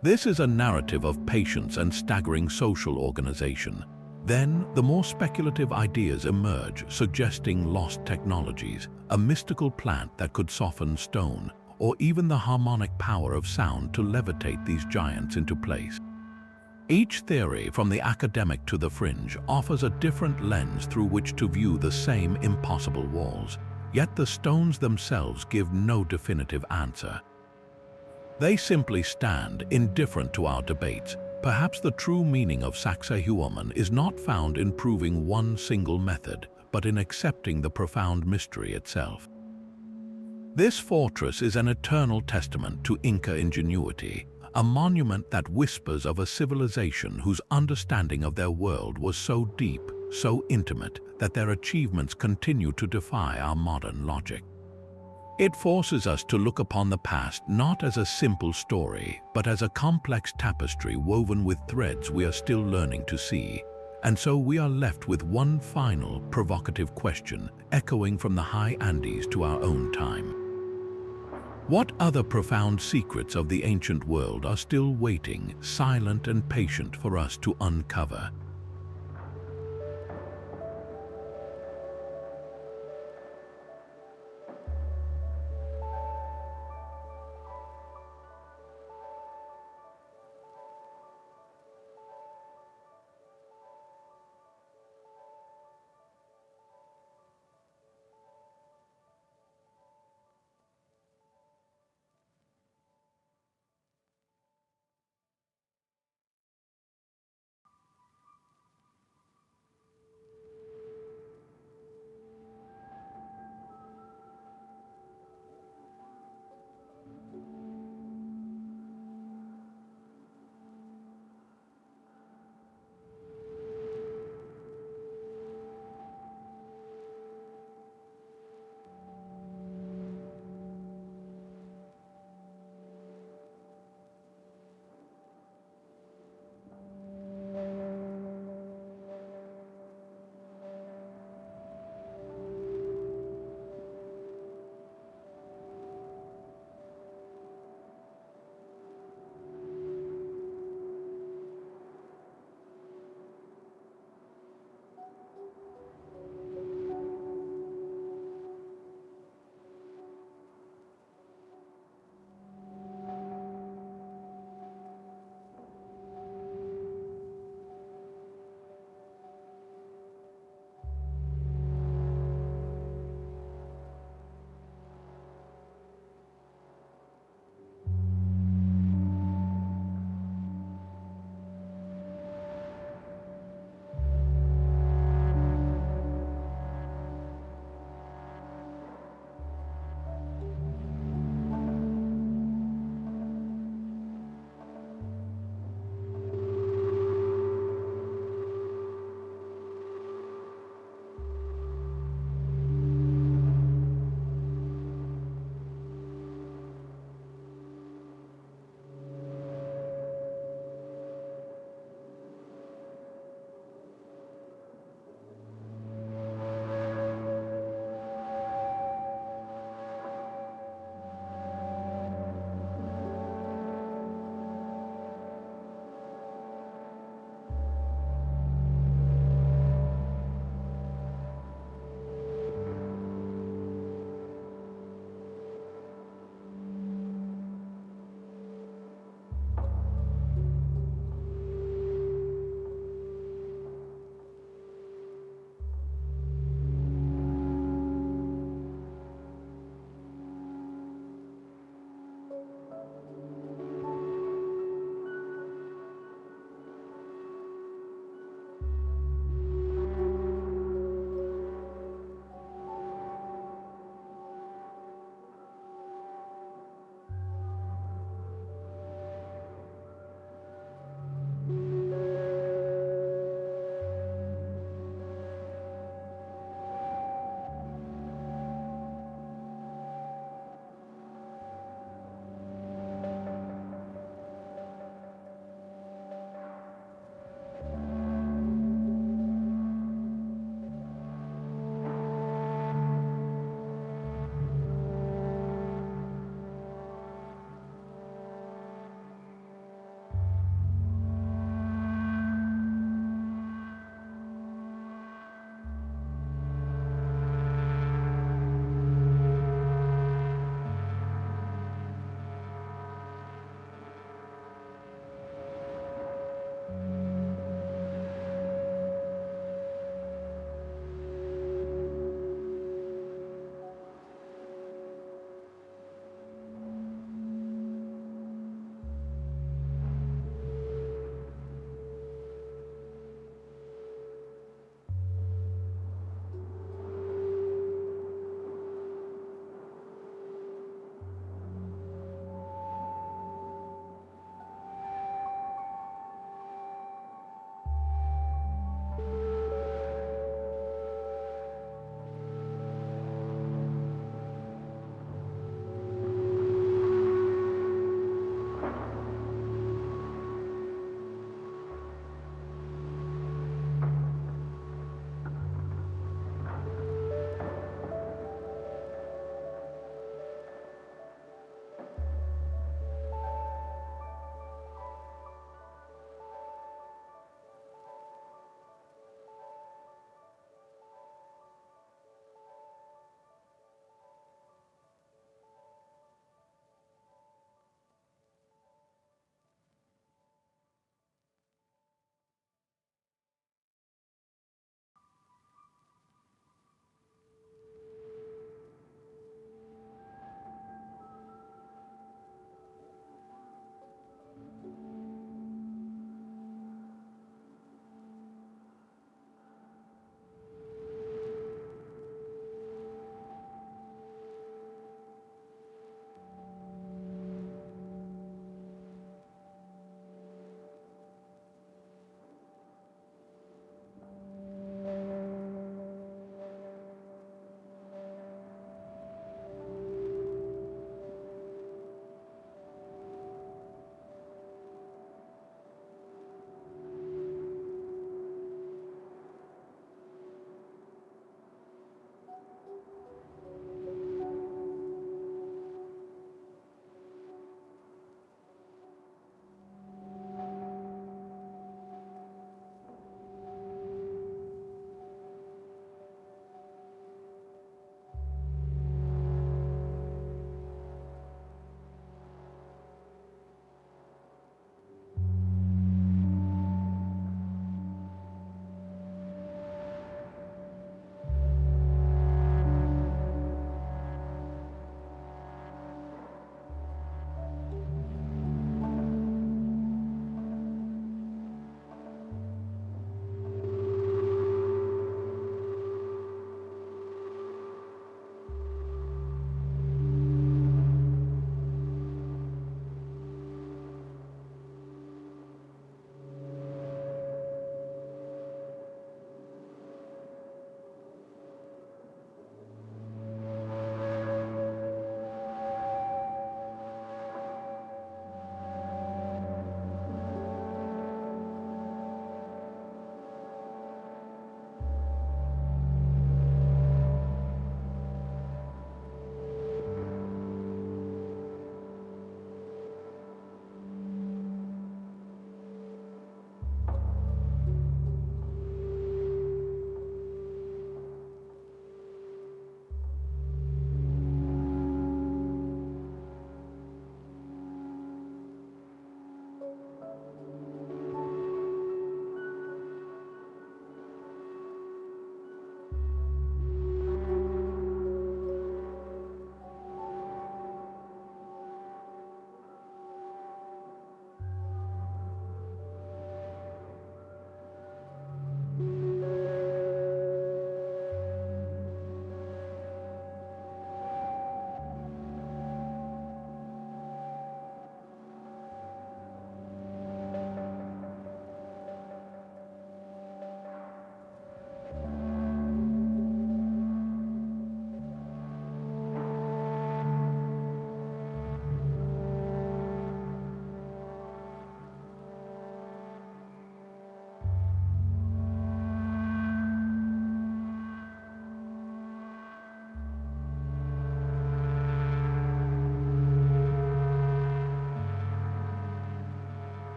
This is a narrative of patience and staggering social organization. Then, the more speculative ideas emerge, suggesting lost technologies, a mystical plant that could soften stone, or even the harmonic power of sound to levitate these giants into place. Each theory, from the academic to the fringe, offers a different lens through which to view the same impossible walls, yet the stones themselves give no definitive answer. They simply stand, indifferent to our debates. Perhaps the true meaning of Sacsayhuaman is not found in proving one single method, but in accepting the profound mystery itself. This fortress is an eternal testament to Inca ingenuity, a monument that whispers of a civilization whose understanding of their world was so deep, so intimate, that their achievements continue to defy our modern logic. It forces us to look upon the past not as a simple story, but as a complex tapestry woven with threads we are still learning to see. And so we are left with one final, provocative question, echoing from the high Andes to our own time. What other profound secrets of the ancient world are still waiting, silent and patient for us to uncover?